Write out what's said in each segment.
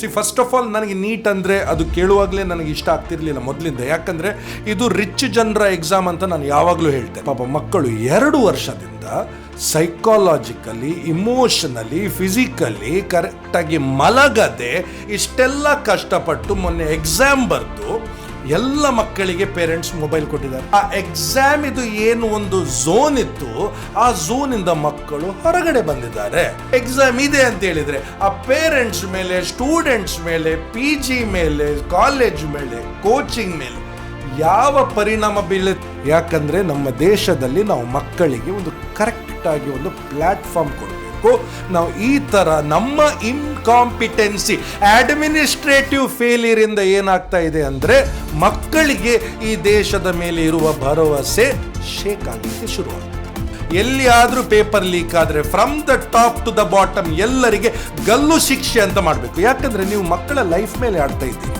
First of all ನನಗೆ NEET ಅಂದರೆ ಅದು ಕೇಳುವಾಗಲೇ ನನಗೆ ಇಷ್ಟ ಆಗ್ತಿರ್ಲಿಲ್ಲ ಮೊದಲಿಂದ. ಯಾಕಂದರೆ ಇದು ರಿಚ್ ಜನರ ಎಕ್ಸಾಮ್ ಅಂತ ನಾನು ಯಾವಾಗಲೂ ಹೇಳ್ತೇನೆ. ಪಾಪ ಮಕ್ಕಳು 2 ವರ್ಷದಿಂದ ಸೈಕಾಲಜಿಕಲಿ, ಇಮೋಷನಲಿ, ಫಿಸಿಕಲಿ ಕರೆಕ್ಟಾಗಿ ಮಲಗದೆ ಇಷ್ಟೆಲ್ಲ ಕಷ್ಟಪಟ್ಟು ಮೊನ್ನೆ ಎಕ್ಸಾಮ್ ಬರೆದು ಎಲ್ಲ ಮಕ್ಕಳಿಗೆ ಪೇರೆಂಟ್ಸ್ ಮೊಬೈಲ್ ಕೊಟ್ಟಿದ್ದಾರೆ. ಆ ಎಕ್ಸಾಮ್ ಇದು ಏನು ಒಂದು ಝೋನ್ ಇತ್ತು, ಆ ಝೋನಿಂದ ಮಕ್ಕಳು ಹೊರಗಡೆ ಬಂದಿದ್ದಾರೆ. ಎಕ್ಸಾಮ್ ಇದೆ ಅಂತ ಹೇಳಿದ್ರೆ ಆ ಪೇರೆಂಟ್ಸ್ ಮೇಲೆ, ಸ್ಟೂಡೆಂಟ್ಸ್ ಮೇಲೆ, PG ಮೇಲೆ, ಕಾಲೇಜ್ ಮೇಲೆ, ಕೋಚಿಂಗ್ ಮೇಲೆ ಯಾವ ಪರಿಣಾಮ ಬೀಳುತ್ತೆ? ಯಾಕಂದ್ರೆ ನಮ್ಮ ದೇಶದಲ್ಲಿ ನಾವು ಮಕ್ಕಳಿಗೆ ಒಂದು ಕರೆಕ್ಟ್ ಆಗಿ ಒಂದು ಪ್ಲಾಟ್ಫಾರ್ಮ್ ಕೊಡಬೇಕು. ನಾವು ಈ ತರ ನಮ್ಮ ಇನ್ಕಾಂಪಿಟೆನ್ಸಿ, ಅಡ್ಮಿನಿಸ್ಟ್ರೇಟಿವ್ ಫೇಲಿಯರ್ ಇಂದ ಏನಾಗ್ತಾ ಇದೆ ಅಂದ್ರೆ ಮಕ್ಕಳಿಗೆ ಈ ದೇಶದ ಮೇಲೆ ಇರುವ ಭರವಸೆ ಶೇಕ್ ಆಗಲಿಕ್ಕೆ ಶುರುವಾಗುತ್ತೆ. ಎಲ್ಲಿಯಾದ್ರೂ ಪೇಪರ್ ಲೀಕ್ ಆದ್ರೆ from the top to the bottom ಎಲ್ಲರಿಗೆ ಗಲ್ಲು ಶಿಕ್ಷೆ ಅಂತ ಮಾಡಬೇಕು. ಯಾಕಂದ್ರೆ ನೀವು ಮಕ್ಕಳ ಲೈಫ್ ಮೇಲೆ ಆಡ್ತಾ ಇದ್ದೀರಿ.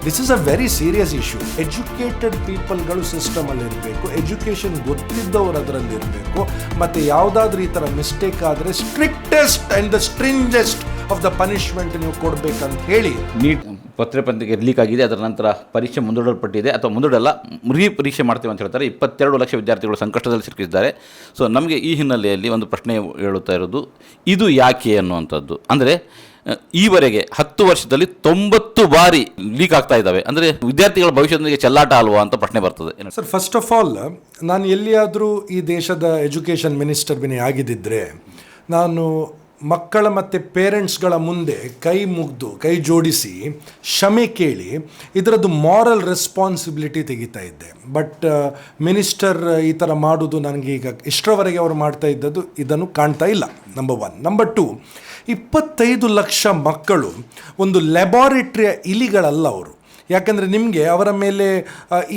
This is a very serious issue. Educated ಪೀಪಲ್ಗಳು ಸಿಸ್ಟಮಲ್ಲಿ ಇರಬೇಕು, ಎಜುಕೇಷನ್ ಗೊತ್ತಿದ್ದವರು ಅದರಲ್ಲಿ ಇರಬೇಕು. ಮತ್ತು ಯಾವುದಾದ್ರೂ ಈ ಥರ ಮಿಸ್ಟೇಕ್ ಆದರೆ strictest and the stringest of the punishment ನೀವು ಕೊಡಬೇಕಂತ ಹೇಳಿ. ನೀಟ್ ಪತ್ರಿಕೆ ಲೀಕ್ ಆಗಿದೆ, ಅದರ ನಂತರ ಪರೀಕ್ಷೆ ಮುಂದೂಡಲ್ಪಟ್ಟಿದೆ ಅಥವಾ ಮುಂದೂಡಲ್ಲ, ಪರೀಕ್ಷೆ ಮಾಡ್ತೇವೆ ಅಂತ ಹೇಳ್ತಾರೆ. 22 ಲಕ್ಷ ವಿದ್ಯಾರ್ಥಿಗಳು ಸಂಕಷ್ಟದಲ್ಲಿ ಸಿಲುಕಿದ್ದಾರೆ. ಸೊ ನಮಗೆ ಈ ಹಿನ್ನೆಲೆಯಲ್ಲಿ ಒಂದು ಪ್ರಶ್ನೆ ಹೇಳುತ್ತಾ ಇರೋದು, ಇದು ಯಾಕೆ ಅನ್ನುವಂಥದ್ದು. ಅಂದರೆ ಈವರೆಗೆ 10 ವರ್ಷದಲ್ಲಿ 90 ಬಾರಿ ಲೀಕ್ ಆಗ್ತಾ ಇದ್ದಾವೆ. ಅಂದರೆ ವಿದ್ಯಾರ್ಥಿಗಳ ಭವಿಷ್ಯದೊಂದಿಗೆ ಚೆಲ್ಲಾಟ ಅಲ್ವಾ ಅಂತ ಪ್ರಶ್ನೆ ಬರ್ತದೆ. ಸರ್, ಫಸ್ಟ್ ಆಫ್ ಆಲ್ ನಾನು ಎಲ್ಲಿಯಾದರೂ ಈ ದೇಶದ ಎಜುಕೇಷನ್ ಮಿನಿಸ್ಟರ್ ಆಗಿದ್ದಿದ್ರೆ ನಾನು ಮಕ್ಕಳ ಮತ್ತು ಪೇರೆಂಟ್ಸ್ಗಳ ಮುಂದೆ ಕೈ ಮುಗಿದು ಕೈ ಜೋಡಿಸಿ ಕ್ಷಮೆ ಕೇಳಿ ಇದರದ್ದು ಮಾರಲ್ ರೆಸ್ಪಾನ್ಸಿಬಿಲಿಟಿ ತೆಗಿತಾ ಇದ್ದೆ. ಬಟ್ ಮಿನಿಸ್ಟರ್ ಈ ಥರ ಮಾಡೋದು ನನಗೆ ಈಗ ಇಷ್ಟರವರೆಗೆ ಅವರು ಮಾಡ್ತಾ ಇದ್ದದ್ದು ಇದನ್ನು ಕಾಣ್ತಾ ಇಲ್ಲ. ನಂಬರ್ 1. ನಂಬರ್ 2, 25 ಲಕ್ಷ ಮಕ್ಕಳು ಒಂದು ಲ್ಯಾಬಾರೇಟ್ರಿಯ ಇಲಿಗಳಲ್ಲ ಅವರು. ಯಾಕಂದರೆ ನಿಮಗೆ ಅವರ ಮೇಲೆ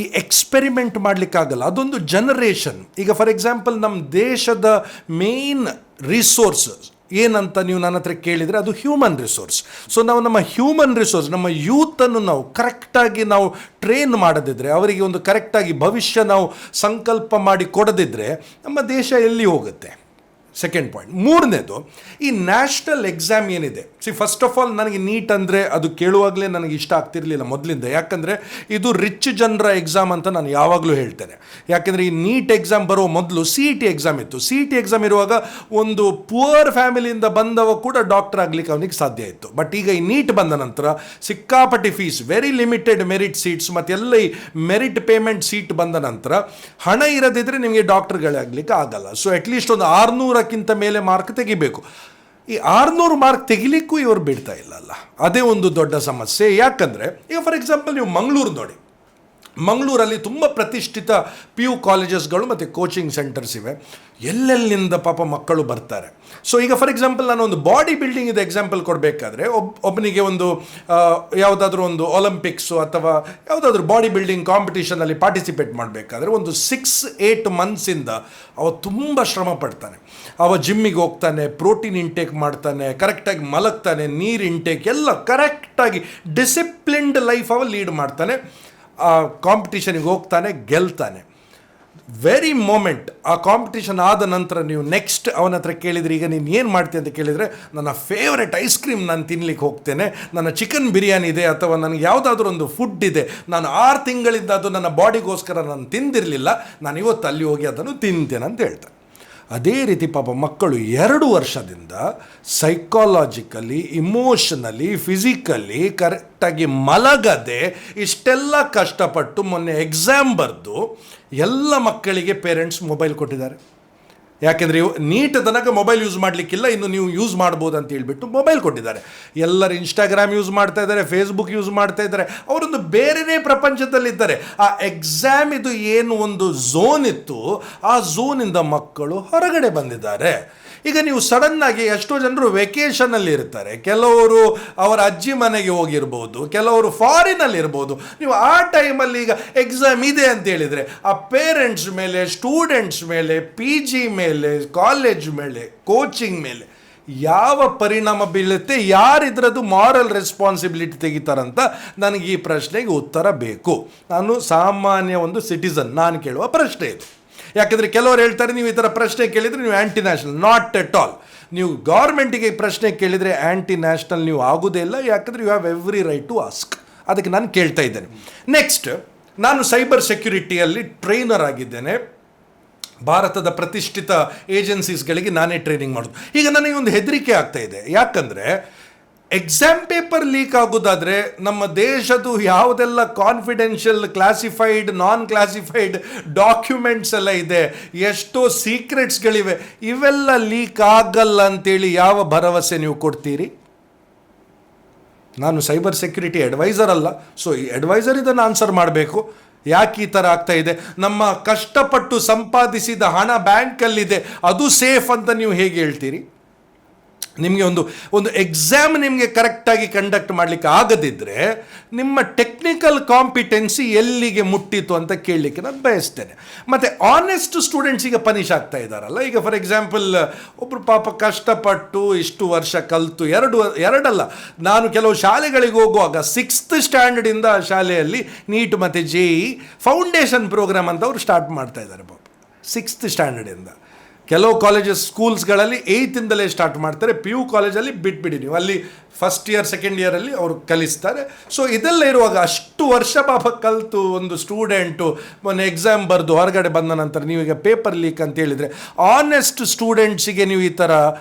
ಈ ಎಕ್ಸ್ಪೆರಿಮೆಂಟ್ ಮಾಡಲಿಕ್ಕಾಗಲ್ಲ. ಅದೊಂದು ಜನರೇಷನ್. ಈಗ ಫಾರ್ ಎಕ್ಸಾಂಪಲ್ ನಮ್ಮ ದೇಶದ ಮೇನ್ ರಿಸೋರ್ಸಸ್ ಏನಂತ ನೀವು ನನ್ನ ಹತ್ರ ಕೇಳಿದರೆ ಅದು ಹ್ಯೂಮನ್ ರಿಸೋರ್ಸ್. ಸೊ ನಾವು ನಮ್ಮ ಹ್ಯೂಮನ್ ರಿಸೋರ್ಸ್, ನಮ್ಮ ಯೂತನ್ನು ನಾವು ಕರೆಕ್ಟಾಗಿ ನಾವು ಟ್ರೈನ್ ಮಾಡದಿದ್ದರೆ, ಅವರಿಗೆ ಒಂದು ಕರೆಕ್ಟಾಗಿ ಭವಿಷ್ಯ ನಾವು ಸಂಕಲ್ಪ ಮಾಡಿ ಕೊಡದಿದ್ದರೆ ನಮ್ಮ ದೇಶ ಎಲ್ಲಿ ಹೋಗುತ್ತೆ? Second point. 3ನೇದು, ಈ ನ್ಯಾಷನಲ್ ಎಕ್ಸಾಮ್ ಏನಿದೆ, ಫಸ್ಟ್ ಆಫ್ ಆಲ್ ನನಗೆ ನೀಟ್ ಅಂದರೆ ಅದು ಕೇಳುವಾಗಲೇ ನನಗೆ ಇಷ್ಟ ಆಗ್ತಿರ್ಲಿಲ್ಲ ಮೊದಲಿಂದ. ಯಾಕಂದರೆ ಇದು ರಿಚ್ ಜನರ ಎಕ್ಸಾಮ್ ಅಂತ ನಾನು ಯಾವಾಗಲೂ ಹೇಳ್ತೇನೆ. ಯಾಕೆಂದರೆ ಈ ನೀಟ್ ಎಕ್ಸಾಮ್ ಬರೋ ಮೊದಲು CET ಎಕ್ಸಾಮ್ ಇತ್ತು. CET ಎಕ್ಸಾಮ್ ಇರುವಾಗ ಒಂದು ಪುವರ್ ಫ್ಯಾಮಿಲಿಯಿಂದ ಬಂದವ ಕೂಡ ಡಾಕ್ಟರ್ ಆಗಲಿಕ್ಕೆ ಅವನಿಗೆ ಸಾಧ್ಯ ಇತ್ತು. ಬಟ್ ಈಗ ಈ ನೀಟ್ ಬಂದ ನಂತರ ಸಿಕ್ಕಾಪಟ್ಟಿ fees, very limited merit seats ಮತ್ತು ಎಲ್ಲ ಈ ಮೆರಿಟ್ ಪೇಮೆಂಟ್ ಸೀಟ್ ಬಂದ ನಂತರ ಹಣ ಇರದಿದ್ದರೆ ನಿಮಗೆ ಡಾಕ್ಟರ್ಗಳಾಗಲಿಕ್ಕೆ ಆಗಲ್ಲ. ಸೊ ಅಟ್ಲೀಸ್ಟ್ ಒಂದು 600ಕ್ಕಿಂತ ಮೇಲೆ ಮಾರ್ಕ್ ತೆಗಿಬೇಕು. ಈ 600 ಮಾರ್ಕ್ ತೆಗಿಲಿಕ್ಕೂ ಇವರು ಬಿಡ್ತಾ ಇಲ್ಲಲ್ಲ. ಅದೇ ಒಂದು ದೊಡ್ಡ ಸಮಸ್ಯೆ. ಯಾಕಂದರೆ ಈಗ ಫಾರ್ ಎಕ್ಸಾಂಪಲ್ ನೀವು ಮಂಗಳೂರು ನೋಡಿ, ಮಂಗಳೂರಲ್ಲಿ ತುಂಬ ಪ್ರತಿಷ್ಠಿತ PU ಕಾಲೇಜಸ್ಗಳು ಮತ್ತು ಕೋಚಿಂಗ್ ಸೆಂಟರ್ಸ್ ಇವೆ. ಎಲ್ಲೆಲ್ಲಿಂದ ಪಾಪ ಮಕ್ಕಳು ಬರ್ತಾರೆ. ಸೊ ಈಗ ಫಾರ್ ಎಕ್ಸಾಂಪಲ್ ನಾನು ಒಂದು ಬಾಡಿ ಬಿಲ್ಡಿಂಗ್ ಇದು ಎಕ್ಸಾಂಪಲ್ ಕೊಡಬೇಕಾದ್ರೆ ಒಬ್ಬನಿಗೆ ಒಂದು ಯಾವುದಾದ್ರೂ ಒಂದು ಒಲಿಂಪಿಕ್ಸು ಅಥವಾ ಯಾವುದಾದ್ರೂ ಬಾಡಿ ಬಿಲ್ಡಿಂಗ್ ಕಾಂಪಿಟೇಷನಲ್ಲಿ ಪಾರ್ಟಿಸಿಪೇಟ್ ಮಾಡಬೇಕಾದ್ರೆ ಒಂದು 6-8 ಮಂತ್ಸಿಂದ ಅವ ತುಂಬ ಶ್ರಮ ಪಡ್ತಾನೆ. ಅವ ಜಿಮ್ಮಿಗೆ ಹೋಗ್ತಾನೆ, ಪ್ರೋಟೀನ್ ಇಂಟೇಕ್ ಮಾಡ್ತಾನೆ, ಕರೆಕ್ಟಾಗಿ ಮಲಗ್ತಾನೆ, ನೀರು ಇಂಟೇಕ್ ಎಲ್ಲ ಕರೆಕ್ಟಾಗಿ ಡಿಸಿಪ್ಲಿನ್ಡ್ ಲೈಫ್ ಅವ ಲೀಡ್ ಮಾಡ್ತಾನೆ. ಆ ಕಾಂಪಿಟೇಷನಿಗೆ ಹೋಗ್ತಾನೆ, ಗೆಲ್ತಾನೆ. ವೆರಿ ಮೊಮೆಂಟ್ ಆ ಕಾಂಪಿಟೇಷನ್ ಆದ ನಂತರ ನೀವು ನೆಕ್ಸ್ಟ್ ಅವನ ಹತ್ರ ಕೇಳಿದರೆ, ಈಗ ನೀನು ಏನು ಮಾಡ್ತೀಯ ಅಂತ ಕೇಳಿದರೆ, ನನ್ನ ಫೇವ್ರೆಟ್ ಐಸ್ ಕ್ರೀಮ್ ನಾನು ತಿನ್ಲಿಕ್ಕೆ ಹೋಗ್ತೇನೆ, ನನ್ನ ಚಿಕನ್ ಬಿರಿಯಾನಿ ಇದೆ ಅಥವಾ ನನಗೆ ಯಾವುದಾದ್ರೂ ಒಂದು ಫುಡ್ ಇದೆ, ನಾನು 6 ತಿಂಗಳಿಂದ ಅದು ನನ್ನ ಬಾಡಿಗೋಸ್ಕರ ನಾನು ತಿಂದಿರಲಿಲ್ಲ, ನಾನು ಇವತ್ತು ಅಲ್ಲಿ ಹೋಗಿ ಅದನ್ನು ತಿಂತೇನೆ ಅಂತ ಹೇಳ್ತಾನೆ. ಅದೇ ರೀತಿ ಪಾಪ ಮಕ್ಕಳು 2 ವರ್ಷದಿಂದ ಸೈಕಾಲಜಿಕಲಿ, ಇಮೋಷನಲಿ, ಫಿಸಿಕಲಿ ಕರೆಕ್ಟಾಗಿ ಮಲಗದೆ ಇಷ್ಟೆಲ್ಲ ಕಷ್ಟಪಟ್ಟು ಮೊನ್ನೆ ಎಕ್ಸಾಮ್ ಬರೆದು ಎಲ್ಲ ಮಕ್ಕಳಿಗೆ ಪೇರೆಂಟ್ಸ್ ಮೊಬೈಲ್ ಕೊಟ್ಟಿದ್ದಾರೆ. ಯಾಕೆಂದರೆ ನೀಟ್ ತನಕ ಮೊಬೈಲ್ ಯೂಸ್ ಮಾಡಲಿಕ್ಕಿಲ್ಲ, ಇನ್ನು ನೀವು ಯೂಸ್ ಮಾಡ್ಬೋದು ಅಂತ ಹೇಳ್ಬಿಟ್ಟು ಮೊಬೈಲ್ ಕೊಟ್ಟಿದ್ದಾರೆ. ಎಲ್ಲರೂ ಇನ್ಸ್ಟಾಗ್ರಾಮ್ ಯೂಸ್ ಮಾಡ್ತಾ ಇದ್ದಾರೆ, ಫೇಸ್ಬುಕ್ ಯೂಸ್ ಮಾಡ್ತಾ ಇದ್ದಾರೆ, ಅವರೊಂದು ಬೇರೆಯೇ ಪ್ರಪಂಚದಲ್ಲಿದ್ದಾರೆ. ಆ ಎಕ್ಸಾಮ್ ಇದು ಏನು ಒಂದು ಝೋನ್ ಇತ್ತು, ಆ ಝೋನಿಂದ ಮಕ್ಕಳು ಹೊರಗಡೆ ಬಂದಿದ್ದಾರೆ. ಈಗ ನೀವು ಸಡನ್ನಾಗಿ ಎಷ್ಟೋ ಜನರು ವೆಕೇಷನಲ್ಲಿ ಇರ್ತಾರೆ, ಕೆಲವರು ಅವರ ಅಜ್ಜಿ ಮನೆಗೆ ಹೋಗಿರ್ಬೋದು, ಕೆಲವರು ಫಾರಿನಲ್ಲಿ ಇರ್ಬೋದು. ನೀವು ಆ ಟೈಮಲ್ಲಿ ಈಗ ಎಕ್ಸಾಮ್ ಇದೆ ಅಂತ ಹೇಳಿದರೆ ಆ ಪೇರೆಂಟ್ಸ್ ಮೇಲೆ, ಸ್ಟೂಡೆಂಟ್ಸ್ ಮೇಲೆ, PG ಮೇಲೆ, ಕಾಲೇಜ್ ಮೇಲೆ, ಕೋಚಿಂಗ್ ಮೇಲೆ ಯಾವ ಪರಿಣಾಮ ಬೀಳುತ್ತೆ? ಯಾರಿದ್ರದ್ದು ಮಾರಲ್ ರೆಸ್ಪಾನ್ಸಿಬಿಲಿಟಿ ತೆಗಿತಾರಂತ ನನಗೆ ಈ ಪ್ರಶ್ನೆಗೆ ಉತ್ತರ ಬೇಕು. ನಾನು ಸಾಮಾನ್ಯ ಒಂದು ಸಿಟಿಸನ್, ನಾನು ಕೇಳುವ ಪ್ರಶ್ನೆ ಇದು. ಯಾಕಂದರೆ ಕೆಲವರು ಹೇಳ್ತಾರೆ ನೀವು ಈ ಥರ ಪ್ರಶ್ನೆ ಕೇಳಿದರೆ ನೀವು ಆ್ಯಂಟಿ ನ್ಯಾಷನಲ್. Not at all. ನೀವು ಗೌರ್ಮೆಂಟಿಗೆ ಪ್ರಶ್ನೆ ಕೇಳಿದರೆ ಆ್ಯಂಟಿ ನ್ಯಾಷನಲ್ ನೀವು ಆಗೋದೇ ಇಲ್ಲ, ಯಾಕಂದರೆ you have every right to ask. ಅದಕ್ಕೆ ನಾನು ಕೇಳ್ತಾ ಇದ್ದೇನೆ. ನೆಕ್ಸ್ಟ್, ನಾನು ಸೈಬರ್ ಸೆಕ್ಯುರಿಟಿಯಲ್ಲಿ ಟ್ರೈನರ್ ಆಗಿದ್ದೇನೆ. ಭಾರತದ ಪ್ರತಿಷ್ಠಿತ ಏಜೆನ್ಸೀಸ್ಗಳಿಗೆ ನಾನೇ ಟ್ರೈನಿಂಗ್ ಮಾಡೋದು. ಈಗ ನನಗೆ ಒಂದು ಹೆದರಿಕೆ ಆಗ್ತಾ ಇದೆ. ಯಾಕಂದರೆ ಎಕ್ಸಾಮ್ ಪೇಪರ್ ಲೀಕ್ ಆಗೋದಾದರೆ ನಮ್ಮ ದೇಶದ್ದು ಯಾವುದೆಲ್ಲ ಕಾನ್ಫಿಡೆನ್ಷಿಯಲ್, ಕ್ಲಾಸಿಫೈಡ್, ನಾನ್ ಕ್ಲಾಸಿಫೈಡ್ ಡಾಕ್ಯುಮೆಂಟ್ಸ್ ಎಲ್ಲ ಇದೆ, ಎಷ್ಟೋ ಸೀಕ್ರೆಟ್ಸ್ಗಳಿವೆ, ಇವೆಲ್ಲ ಲೀಕ್ ಆಗಲ್ಲ ಅಂತೇಳಿ ಯಾವ ಭರವಸೆ ನೀವು ಕೊಡ್ತೀರಿ? ನಾನು ಸೈಬರ್ ಸೆಕ್ಯುರಿಟಿ ಅಡ್ವೈಸರ್ ಅಲ್ಲ. ಸೊ ಈ ಅಡ್ವೈಸರ್ ಇದನ್ನು ಆನ್ಸರ್ ಮಾಡಬೇಕು. ಯಾಕೆ ಈ ಥರ ಆಗ್ತಾ ಇದೆ? ನಮ್ಮ ಕಷ್ಟಪಟ್ಟು ಸಂಪಾದಿಸಿದ ಹಣ ಬ್ಯಾಂಕಲ್ಲಿದೆ, ಅದು ಸೇಫ್ ಅಂತ ನೀವು ಹೇಗೆ ಹೇಳ್ತೀರಿ? ನಿಮಗೆ ಒಂದು ಎಕ್ಸಾಮ್ ನಿಮಗೆ ಕರೆಕ್ಟಾಗಿ ಕಂಡಕ್ಟ್ ಮಾಡಲಿಕ್ಕೆ ಆಗದಿದ್ದರೆ ನಿಮ್ಮ ಟೆಕ್ನಿಕಲ್ ಕಾಂಪಿಟೆನ್ಸಿ ಎಲ್ಲಿಗೆ ಮುಟ್ಟಿತು ಅಂತ ಕೇಳಲಿಕ್ಕೆ ನಾನು ಬಯಸ್ತೇನೆ. ಮತ್ತು ಆನೆಸ್ಟ್ ಸ್ಟೂಡೆಂಟ್ಸಿಗೆ ಪನಿಷ್ ಆಗ್ತಾ ಇದ್ದಾರಲ್ಲ. ಈಗ ಫಾರ್ ಎಕ್ಸಾಂಪಲ್ ಒಬ್ಬರು ಪಾಪ ಕಷ್ಟಪಟ್ಟು ಇಷ್ಟು ವರ್ಷ ಕಲಿತು, ಎರಡಲ್ಲ, ನಾನು ಕೆಲವು ಶಾಲೆಗಳಿಗೆ ಹೋಗುವಾಗ 6th ಸ್ಟ್ಯಾಂಡರ್ಡಿಂದ ಶಾಲೆಯಲ್ಲಿ ನೀಟ್ ಮತ್ತು JEE ಫೌಂಡೇಶನ್ ಪ್ರೋಗ್ರಾಮ್ ಅಂತ ಅವರು ಸ್ಟಾರ್ಟ್ ಮಾಡ್ತಾ ಇದ್ದಾರೆ ಪಾಪ 6th ಸ್ಟ್ಯಾಂಡರ್ಡಿಂದ. ಕೆಲವು ಕಾಲೇಜಸ್ ಸ್ಕೂಲ್ಸ್ಗಳಲ್ಲಿ 8th ಸ್ಟಾರ್ಟ್ ಮಾಡ್ತಾರೆ. PU ಕಾಲೇಜಲ್ಲಿ ಬಿಟ್ಬಿಡಿ ನೀವು, ಅಲ್ಲಿ ಫಸ್ಟ್ ಇಯರ್ ಸೆಕೆಂಡ್ ಇಯರಲ್ಲಿ ಅವರು ಕಲಿಸ್ತಾರೆ. ಸೊ ಇದೆಲ್ಲ ಇರುವಾಗ ಅಷ್ಟು ವರ್ಷ ಪಾಪ ಕಲಿತು ಒಂದು ಸ್ಟೂಡೆಂಟು ಮೊನ್ನೆ ಎಕ್ಸಾಮ್ ಬರೆದು ಹೊರಗಡೆ ಬಂದ ನಂತರ ನೀವೀಗ ಪೇಪರ್ ಲೀಕ್ ಅಂತ ಹೇಳಿದರೆ, ಆನೆಸ್ಟ್ ಸ್ಟೂಡೆಂಟ್ಸಿಗೆ ನೀವು ಈ ಥರ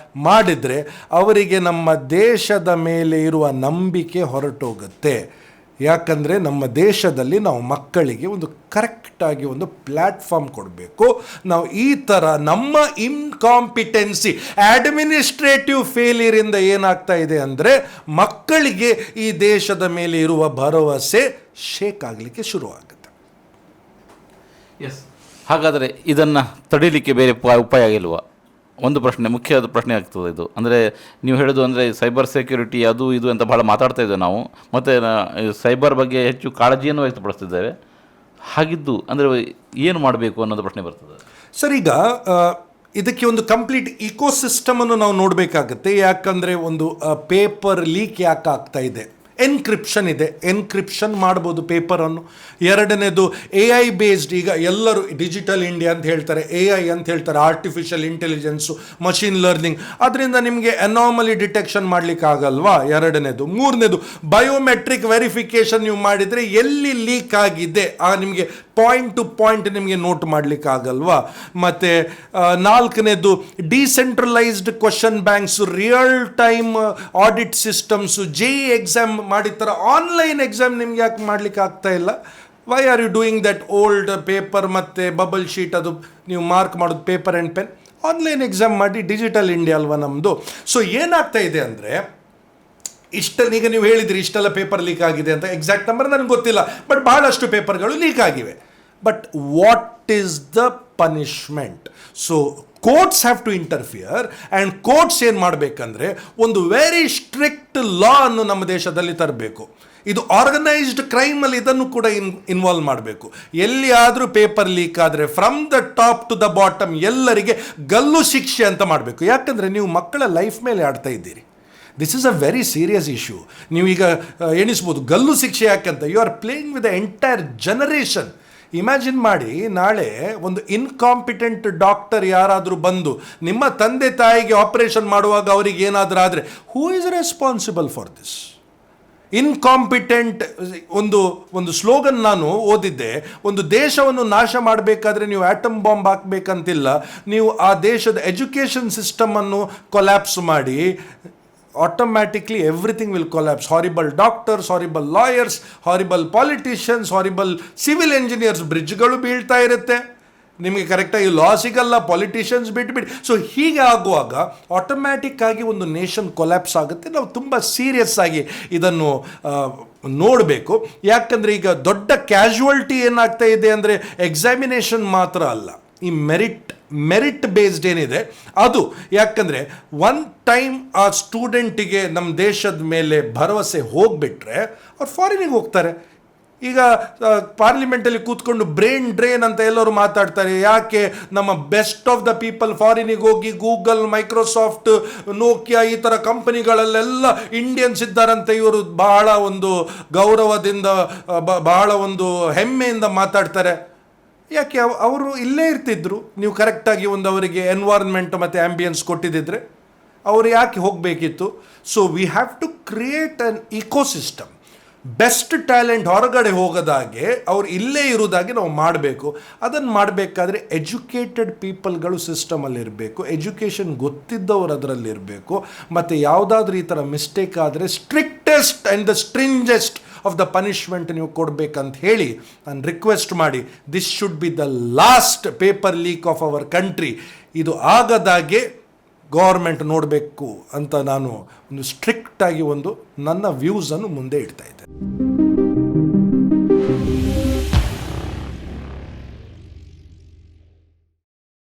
ಮಾಡಿದರೆ ಅವರಿಗೆ ನಮ್ಮ ದೇಶದ ಮೇಲೆ ಇರುವ ನಂಬಿಕೆ ಹೊರಟೋಗುತ್ತೆ. ಯಾಕಂದರೆ ನಮ್ಮ ದೇಶದಲ್ಲಿ ನಾವು ಮಕ್ಕಳಿಗೆ ಒಂದು ಕರೆಕ್ಟಾಗಿ ಒಂದು ಪ್ಲ್ಯಾಟ್ಫಾರ್ಮ್ ಕೊಡಬೇಕು. ನಾವು ಈ ಥರ ನಮ್ಮ ಇನ್ಕಾಂಪಿಟೆನ್ಸಿ, ಅಡ್ಮಿನಿಸ್ಟ್ರೇಟಿವ್ ಫೇಲಿಯರಿಂದ ಏನಾಗ್ತಾ ಇದೆ ಅಂದರೆ ಮಕ್ಕಳಿಗೆ ಈ ದೇಶದ ಮೇಲೆ ಇರುವ ಭರವಸೆ ಶೇಕ್ ಆಗಲಿಕ್ಕೆ ಶುರುವಾಗುತ್ತೆ. ಎಸ್, ಹಾಗಾದರೆ ಇದನ್ನು ತಡೀಲಿಕ್ಕೆ ಬೇರೆ ಉಪಾಯ ಇಲ್ವಾ? ಒಂದು ಪ್ರಶ್ನೆ, ಮುಖ್ಯವಾದ ಪ್ರಶ್ನೆ ಆಗ್ತದೆ ಇದು. ಅಂದರೆ ನೀವು ಹೇಳೋದು ಅಂದರೆ ಸೈಬರ್ ಸೆಕ್ಯುರಿಟಿ ಅದು ಇದು ಅಂತ ಭಾಳ ಮಾತಾಡ್ತಾ ಇದ್ದೇವೆ ನಾವು, ಮತ್ತು ಸೈಬರ್ ಬಗ್ಗೆ ಹೆಚ್ಚು ಕಾಳಜಿಯನ್ನು ವ್ಯಕ್ತಪಡಿಸ್ತಿದ್ದೇವೆ. ಹಾಗಿದ್ದು ಅಂದರೆ ಏನು ಮಾಡಬೇಕು ಅನ್ನೋದು ಪ್ರಶ್ನೆ ಬರ್ತದೆ ಸರ್. ಈಗ ಇದಕ್ಕೆ ಒಂದು ಕಂಪ್ಲೀಟ್ ಇಕೋಸಿಸ್ಟಮನ್ನು ನಾವು ನೋಡಬೇಕಾಗತ್ತೆ. ಯಾಕಂದರೆ ಒಂದು ಪೇಪರ್ ಲೀಕ್ ಯಾಕೆ ಆಗ್ತಾ ಇದೆ? ಎನ್ಕ್ರಿಪ್ಷನ್ ಇದೆ, ಎನ್ಕ್ರಿಪ್ಷನ್ ಮಾಡ್ಬೋದು ಪೇಪರನ್ನು. ಎರಡನೇದು AI ಬೇಸ್ಡ್, ಈಗ ಎಲ್ಲರೂ ಡಿಜಿಟಲ್ ಇಂಡಿಯಾ ಅಂತ ಹೇಳ್ತಾರೆ, AI ಅಂತ ಹೇಳ್ತಾರೆ, ಆರ್ಟಿಫಿಷಿಯಲ್ ಇಂಟೆಲಿಜೆನ್ಸು, ಮಷಿನ್ ಲರ್ನಿಂಗ್. ಅದರಿಂದ ನಿಮಗೆ ಅನಾಮಲಿ ಡಿಟೆಕ್ಷನ್ ಮಾಡಲಿಕ್ಕೆ ಆಗಲ್ವಾ? ಎರಡನೇದು. ಮೂರನೇದು ಬಯೋಮೆಟ್ರಿಕ್ ವೆರಿಫಿಕೇಷನ್ ನೀವು ಮಾಡಿದರೆ ಎಲ್ಲಿ ಲೀಕ್ ಆಗಿದೆ ನಿಮಗೆ ಪಾಯಿಂಟ್ ಟು ಪಾಯಿಂಟ್ ನಿಮಗೆ ನೋಟ್ ಮಾಡಲಿಕ್ಕೆ ಆಗಲ್ವಾ? ಮತ್ತು ನಾಲ್ಕನೇದು decentralized question banks, real time audit systems. JEE exam ಮಾಡಿದ ಥರ ಆನ್ಲೈನ್ ಎಕ್ಸಾಮ್ ನಿಮ್ಗೆ ಯಾಕೆ ಮಾಡಲಿಕ್ಕೆ ಆಗ್ತಾ ಇಲ್ಲ? Why are you doing that old paper ಮತ್ತು ಬಬಲ್ ಶೀಟ್, ಅದು ನೀವು ಮಾರ್ಕ್ ಮಾಡೋದು paper and pen. Online exam ಮಾಡಿ, ಡಿಜಿಟಲ್ ಇಂಡಿಯಾ ಅಲ್ವಾ ನಮ್ಮದು. ಸೊ ಏನಾಗ್ತಾ ಇದೆ ಅಂದರೆ ಈಗ ನೀವು ಹೇಳಿದ್ರಿ ಇಷ್ಟೆಲ್ಲ ಪೇಪರ್ ಲೀಕ್ ಆಗಿದೆ ಅಂತ, ಎಕ್ಸಾಕ್ಟ್ ನಂಬರ್ ನನಗೆ ಗೊತ್ತಿಲ್ಲ, ಬಟ್ ಭಾಳಷ್ಟು ಪೇಪರ್ಗಳು ಲೀಕ್ ಆಗಿವೆ. But what is the punishment? So courts have to interfere, and courts ಏನು ಮಾಡಬೇಕಂದ್ರೆ ಒಂದು ವೆರಿ ಸ್ಟ್ರಿಕ್ಟ್ ಲಾ ಅನ್ನು ನಮ್ಮ ದೇಶದಲ್ಲಿ ತರಬೇಕು. ಇದು ಆರ್ಗನೈಸ್ಡ್ ಕ್ರೈಮಲ್ಲಿ ಇದನ್ನು ಕೂಡ ಇನ್ವಾಲ್ವ್ ಮಾಡಬೇಕು. ಎಲ್ಲಿಯಾದರೂ ಪೇಪರ್ ಲೀಕ್ ಆದರೆ from the top to the bottom ಎಲ್ಲರಿಗೆ ಗಲ್ಲು ಶಿಕ್ಷೆ ಅಂತ ಮಾಡಬೇಕು. ಯಾಕಂದರೆ ನೀವು ಮಕ್ಕಳ ಲೈಫ್ ಮೇಲೆ ಆಡ್ತಾ ಇದ್ದೀರಿ. This is a very serious issue. ನೀವೀಗ ಎಣಿಸ್ಬೋದು ಗಲ್ಲು ಶಿಕ್ಷೆ ಯಾಕಂತ. You are playing with the entire generation. Imagine ಮಾಡಿ, ನಾಳೆ ಒಂದು ಇನ್ಕಾಂಪಿಟೆಂಟ್ ಡಾಕ್ಟರ್ ಯಾರಾದರೂ ಬಂದು ನಿಮ್ಮ ತಂದೆ ತಾಯಿಗೆ ಆಪರೇಷನ್ ಮಾಡುವಾಗ ಅವರಿಗೆ ಏನಾದರೂ ಆದರೆ, who is responsible for this? Incompetent ಒಂದು ಸ್ಲೋಗನ್ ನಾನು ಓದಿದ್ದೆ, ಒಂದು ದೇಶವನ್ನು ನಾಶ ಮಾಡಬೇಕಾದ್ರೆ ನೀವು ಆಟಮ್ ಬಾಂಬ್ ಹಾಕಬೇಕಂತಿಲ್ಲ, ನೀವು ಆ ದೇಶದ ಎಜುಕೇಷನ್ ಸಿಸ್ಟಮನ್ನು ಕೊಲ್ಯಾಪ್ಸ್ ಮಾಡಿ, automatically everything will collapse. Horrible doctors, horrible lawyers, horrible politicians, horrible civil engineers. ಬ್ರಿಡ್ಜ್ಗಳು ಬೀಳ್ತಾ ಇರುತ್ತೆ, ನಿಮಗೆ ಕರೆಕ್ಟಾಗಿ ಲಾ ಸಿಗಲ್ಲ, ಪಾಲಿಟಿಷಿಯನ್ಸ್ ಬಿಟ್ಬಿಡಿ. ಸೊ ಹೀಗೆ ಆಗುವಾಗ ಆಟೋಮ್ಯಾಟಿಕ್ ಆಗಿ ಒಂದು ನೇಷನ್ ಕೊಲ್ಯಾಪ್ಸ್ ಆಗುತ್ತೆ. ನಾವು ತುಂಬ ಸೀರಿಯಸ್ ಆಗಿ ಇದನ್ನು ನೋಡಬೇಕು. ಯಾಕಂದರೆ ಈಗ ದೊಡ್ಡ ಕ್ಯಾಶುವಲ್ಟಿ ಏನಾಗ್ತಾ ಇದೆ ಅಂದರೆ ಎಕ್ಸಾಮಿನೇಷನ್ ಮಾತ್ರ ಅಲ್ಲ, ಈ ಮೆರಿಟ್ ಬೇಸ್ಡ್ ಏನಿದೆ ಅದು. ಯಾಕಂದರೆ ಒನ್ ಟೈಮ್ ಆ ಸ್ಟೂಡೆಂಟಿಗೆ ನಮ್ಮ ದೇಶದ ಮೇಲೆ ಭರವಸೆ ಹೋಗಿಬಿಟ್ರೆ ಅವ್ರು ಫಾರಿನಿಗೆ ಹೋಗ್ತಾರೆ. ಈಗ ಪಾರ್ಲಿಮೆಂಟಲ್ಲಿ ಕೂತ್ಕೊಂಡು ಬ್ರೈನ್ ಡ್ರೈನ್ ಅಂತ ಎಲ್ಲರೂ ಮಾತಾಡ್ತಾರೆ. ಯಾಕೆ ನಮ್ಮ ಬೆಸ್ಟ್ ಆಫ್ ದ ಪೀಪಲ್ ಫಾರಿನಿಗೆ ಹೋಗಿ ಗೂಗಲ್, ಮೈಕ್ರೋಸಾಫ್ಟ್, ನೋಕಿಯಾ ಈ ಥರ ಕಂಪನಿಗಳಲ್ಲೆಲ್ಲ ಇಂಡಿಯನ್ಸ್ ಇದ್ದಾರಂತೆ ಇವರು ಬಹಳ ಒಂದು ಗೌರವದಿಂದ, ಬಹಳ ಒಂದು ಹೆಮ್ಮೆಯಿಂದ ಮಾತಾಡ್ತಾರೆ. ಯಾಕೆ ಅವರು ಇಲ್ಲೇ ಇರ್ತಿದ್ರು, ನೀವು ಕರೆಕ್ಟಾಗಿ ಒಂದು ಅವರಿಗೆ ಎನ್ವೈರನ್ಮೆಂಟ್ ಮತ್ತು ಆ್ಯಂಬಿಯನ್ಸ್ ಕೊಟ್ಟಿದ್ದಿದ್ರೆ ಅವರು ಯಾಕೆ ಹೋಗಬೇಕಿತ್ತು? So we have to create an ecosystem. Best talent ಹೊರಗಡೆ ಹೋಗೋದಾಗೆ ಅವ್ರು ಇಲ್ಲೇ ಇರೋದಾಗೆ ನಾವು ಮಾಡಬೇಕು. ಅದನ್ನು ಮಾಡಬೇಕಾದ್ರೆ ಎಜುಕೇಟೆಡ್ ಪೀಪಲ್ಗಳು ಸಿಸ್ಟಮಲ್ಲಿರಬೇಕು, ಎಜುಕೇಷನ್ ಗೊತ್ತಿದ್ದವರು ಅದರಲ್ಲಿರಬೇಕು, ಮತ್ತು ಯಾವುದಾದ್ರೂ ಈ ಥರ ಮಿಸ್ಟೇಕ್ ಆದರೆ strictest and the stringest of the punishment ನೀವು ಕೊಡಬೇಕಂತ ಹೇಳಿ ನಾನು ರಿಕ್ವೆಸ್ಟ್ ಮಾಡಿ, this should be the last paper leak of our country. ಇದು ಆಗದಾಗೆ ಗೌರ್ಮೆಂಟ್ ನೋಡಬೇಕು ಅಂತ ನಾನು ಒಂದು ಸ್ಟ್ರಿಕ್ಟಾಗಿ ಒಂದು ನನ್ನ ವ್ಯೂಸನ್ನು ಮುಂದೆ ಇಡ್ತಾ ಇದ್ದೆ.